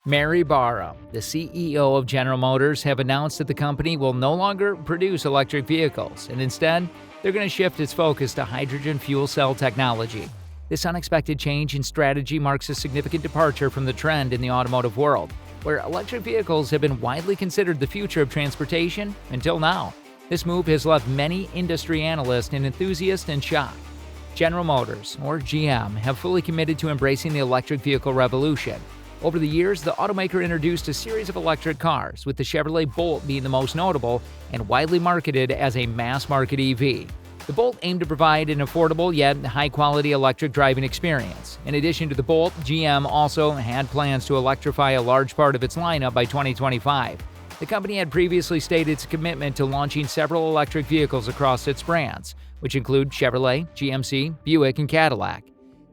Mary Barra, the CEO of General Motors, have announced that the company will no longer produce electric vehicles, and instead, they're going to shift its focus to hydrogen fuel cell technology. This unexpected change in strategy marks a significant departure from the trend in the automotive world, where electric vehicles have been widely considered the future of transportation until now. This move has left many industry analysts and enthusiasts in shock. General Motors, or GM, have fully committed to embracing the electric vehicle revolution. Over the years, the automaker introduced a series of electric cars, with the Chevrolet Bolt being the most notable and widely marketed as a mass-market EV. The Bolt aimed to provide an affordable yet high-quality electric driving experience. In addition to the Bolt, GM also had plans to electrify a large part of its lineup by 2025. The company had previously stated its commitment to launching several electric vehicles across its brands, which include Chevrolet, GMC, Buick, and Cadillac.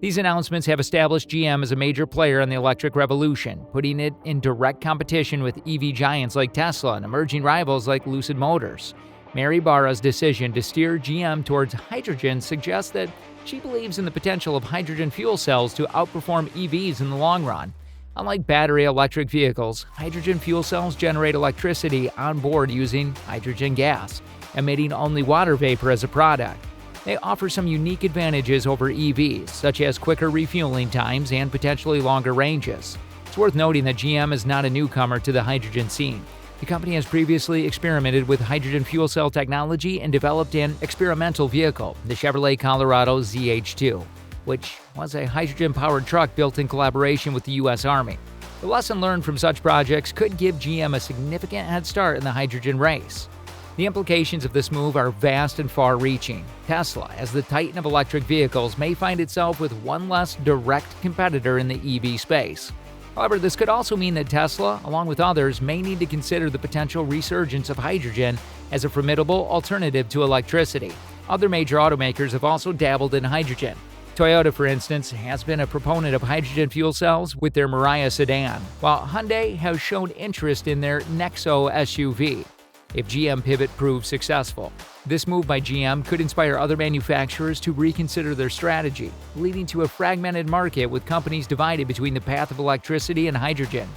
These announcements have established GM as a major player in the electric revolution, putting it in direct competition with EV giants like Tesla and emerging rivals like Lucid Motors. Mary Barra's decision to steer GM towards hydrogen suggests that she believes in the potential of hydrogen fuel cells to outperform EVs in the long run. Unlike battery electric vehicles, hydrogen fuel cells generate electricity on board using hydrogen gas, emitting only water vapor as a product. They offer some unique advantages over EVs, such as quicker refueling times and potentially longer ranges. It's worth noting that GM is not a newcomer to the hydrogen scene. The company has previously experimented with hydrogen fuel cell technology and developed an experimental vehicle, the Chevrolet Colorado ZH2, which was a hydrogen-powered truck built in collaboration with the U.S. Army. The lesson learned from such projects could give GM a significant head start in the hydrogen race. The implications of this move are vast and far-reaching. Tesla, as the titan of electric vehicles, may find itself with one less direct competitor in the EV space. However, this could also mean that Tesla, along with others, may need to consider the potential resurgence of hydrogen as a formidable alternative to electricity. Other major automakers have also dabbled in hydrogen. Toyota, for instance, has been a proponent of hydrogen fuel cells with their Mirai sedan, while Hyundai has shown interest in their Nexo SUV. If GM pivot proves successful, this move by GM could inspire other manufacturers to reconsider their strategy, leading to a fragmented market with companies divided between the path of electricity and hydrogen.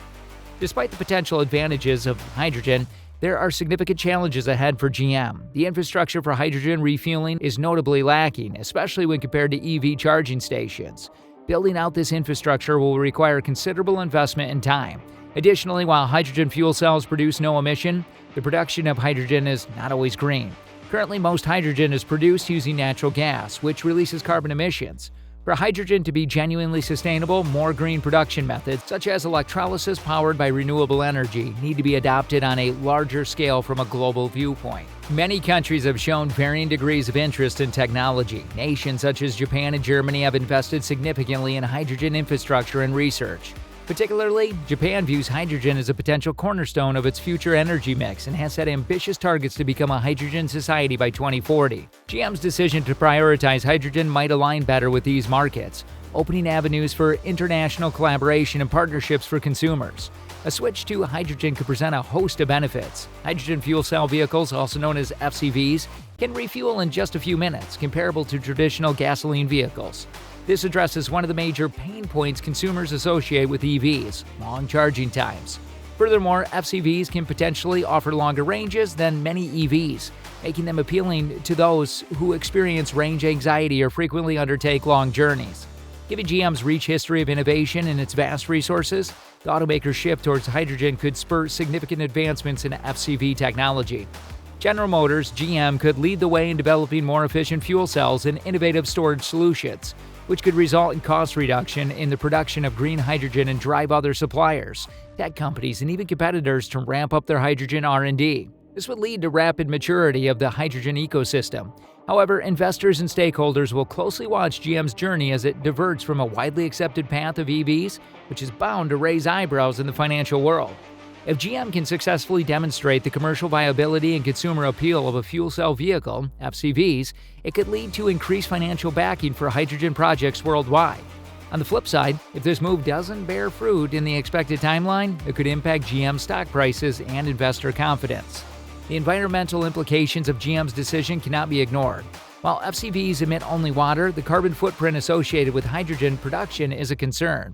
Despite the potential advantages of hydrogen, there are significant challenges ahead for GM. The infrastructure for hydrogen refueling is notably lacking, especially when compared to EV charging stations. Building out this infrastructure will require considerable investment and time. Additionally, while hydrogen fuel cells produce no emission, the production of hydrogen is not always green. Currently, most hydrogen is produced using natural gas, which releases carbon emissions. For hydrogen to be genuinely sustainable, more green production methods, such as electrolysis powered by renewable energy, need to be adopted on a larger scale from a global viewpoint. Many countries have shown varying degrees of interest in technology. Nations such as Japan and Germany have invested significantly in hydrogen infrastructure and research. Particularly, Japan views hydrogen as a potential cornerstone of its future energy mix and has set ambitious targets to become a hydrogen society by 2040. GM's decision to prioritize hydrogen might align better with these markets, opening avenues for international collaboration and partnerships for consumers. A switch to hydrogen could present a host of benefits. Hydrogen fuel cell vehicles, also known as FCVs, can refuel in just a few minutes, comparable to traditional gasoline vehicles. This addresses one of the major pain points consumers associate with EVs: long charging times. Furthermore, FCVs can potentially offer longer ranges than many EVs, making them appealing to those who experience range anxiety or frequently undertake long journeys. Given GM's rich history of innovation and its vast resources, the automaker's shift towards hydrogen could spur significant advancements in FCV technology. General Motors, GM, could lead the way in developing more efficient fuel cells and innovative storage solutions, which could result in cost reduction in the production of green hydrogen and drive other suppliers, tech companies, and even competitors to ramp up their hydrogen R&D. This would lead to rapid maturity of the hydrogen ecosystem. However, investors and stakeholders will closely watch GM's journey as it diverts from a widely accepted path of EVs, which is bound to raise eyebrows in the financial world. If GM can successfully demonstrate the commercial viability and consumer appeal of a fuel cell vehicle, FCVs, it could lead to increased financial backing for hydrogen projects worldwide. On the flip side, if this move doesn't bear fruit in the expected timeline, it could impact GM stock prices and investor confidence. The environmental implications of GM's decision cannot be ignored. While FCVs emit only water, the carbon footprint associated with hydrogen production is a concern.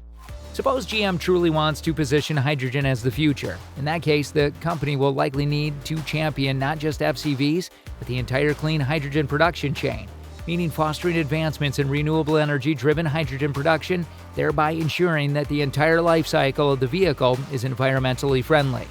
Suppose GM truly wants to position hydrogen as the future. In that case, the company will likely need to champion not just FCVs, but the entire clean hydrogen production chain, meaning fostering advancements in renewable energy-driven hydrogen production, thereby ensuring that the entire life cycle of the vehicle is environmentally friendly.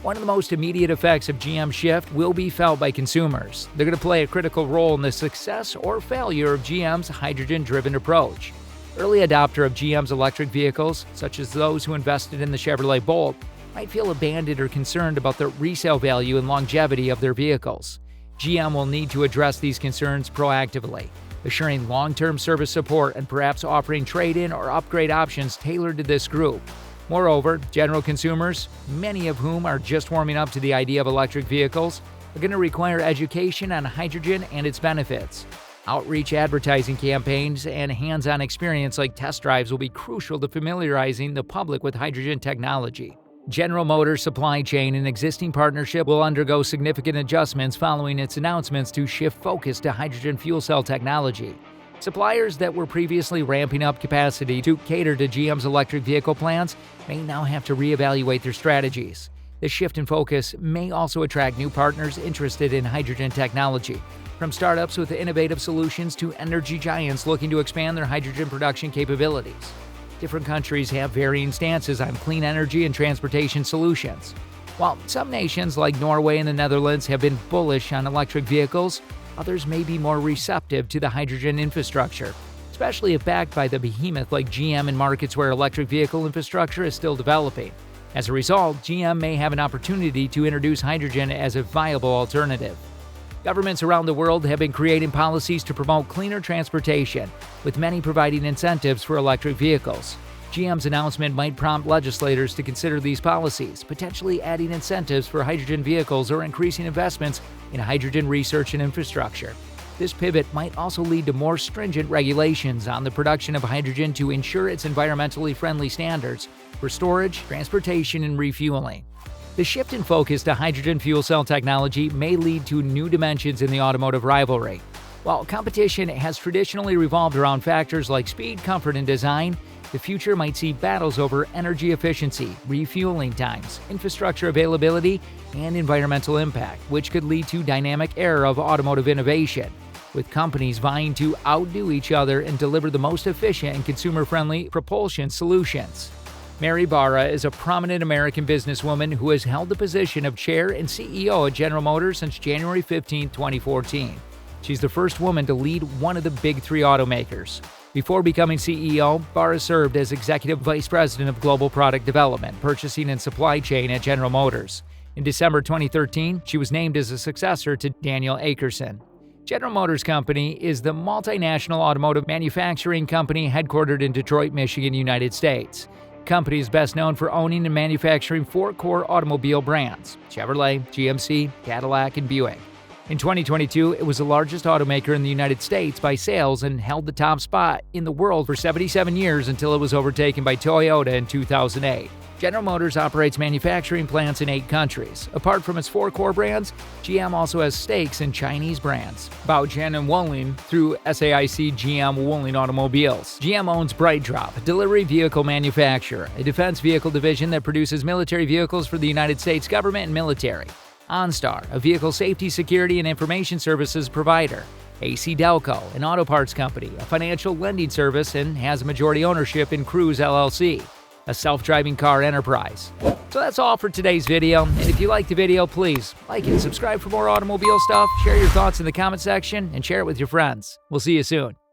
One of the most immediate effects of GM's shift will be felt by consumers. They're going to play a critical role in the success or failure of GM's hydrogen-driven approach. Early adopter of GM's electric vehicles, such as those who invested in the Chevrolet Bolt, might feel abandoned or concerned about the resale value and longevity of their vehicles. GM will need to address these concerns proactively, assuring long-term service support and perhaps offering trade-in or upgrade options tailored to this group. Moreover, general consumers, many of whom are just warming up to the idea of electric vehicles, are going to require education on hydrogen and its benefits. Outreach advertising campaigns and hands-on experience like test drives will be crucial to familiarizing the public with hydrogen technology. General Motors' supply chain and existing partnership will undergo significant adjustments following its announcements to shift focus to hydrogen fuel cell technology. Suppliers that were previously ramping up capacity to cater to GM's electric vehicle plans may now have to reevaluate their strategies. This shift in focus may also attract new partners interested in hydrogen technology, from startups with innovative solutions to energy giants looking to expand their hydrogen production capabilities. Different countries have varying stances on clean energy and transportation solutions. While some nations like Norway and the Netherlands have been bullish on electric vehicles, others may be more receptive to the hydrogen infrastructure, especially if backed by the behemoth like GM in markets where electric vehicle infrastructure is still developing. As a result, GM may have an opportunity to introduce hydrogen as a viable alternative. Governments around the world have been creating policies to promote cleaner transportation, with many providing incentives for electric vehicles. GM's announcement might prompt legislators to consider these policies, potentially adding incentives for hydrogen vehicles or increasing investments in hydrogen research and infrastructure. This pivot might also lead to more stringent regulations on the production of hydrogen to ensure its environmentally friendly standards for storage, transportation, and refueling. The shift in focus to hydrogen fuel cell technology may lead to new dimensions in the automotive rivalry. While competition has traditionally revolved around factors like speed, comfort, and design, the future might see battles over energy efficiency, refueling times, infrastructure availability, and environmental impact, which could lead to a dynamic era of automotive innovation, with companies vying to outdo each other and deliver the most efficient and consumer-friendly propulsion solutions. Mary Barra is a prominent American businesswoman who has held the position of chair and CEO at General Motors since January 15, 2014. She's the first woman to lead one of the big three automakers. Before becoming CEO, Barra served as Executive Vice President of Global Product Development, Purchasing and Supply Chain at General Motors. In December 2013, she was named as a successor to Daniel Akerson. General Motors Company is the multinational automotive manufacturing company headquartered in Detroit, Michigan, United States. The company is best known for owning and manufacturing four core automobile brands: Chevrolet, GMC, Cadillac, and Buick. In 2022, it was the largest automaker in the United States by sales and held the top spot in the world for 77 years until it was overtaken by Toyota in 2008. General Motors operates manufacturing plants in 8 countries. Apart from its 4 core brands, GM also has stakes in Chinese brands, Baojun and Wuling through SAIC GM Wuling Automobiles. GM owns BrightDrop, a delivery vehicle manufacturer, a defense vehicle division that produces military vehicles for the United States government and military. OnStar, a vehicle safety, security, and information services provider. AC Delco, an auto parts company, a financial lending service, and has a majority ownership in Cruise LLC, a self-driving car enterprise. So that's all for today's video, and if you liked the video, please like and subscribe for more automobile stuff, share your thoughts in the comment section, and share it with your friends. We'll see you soon.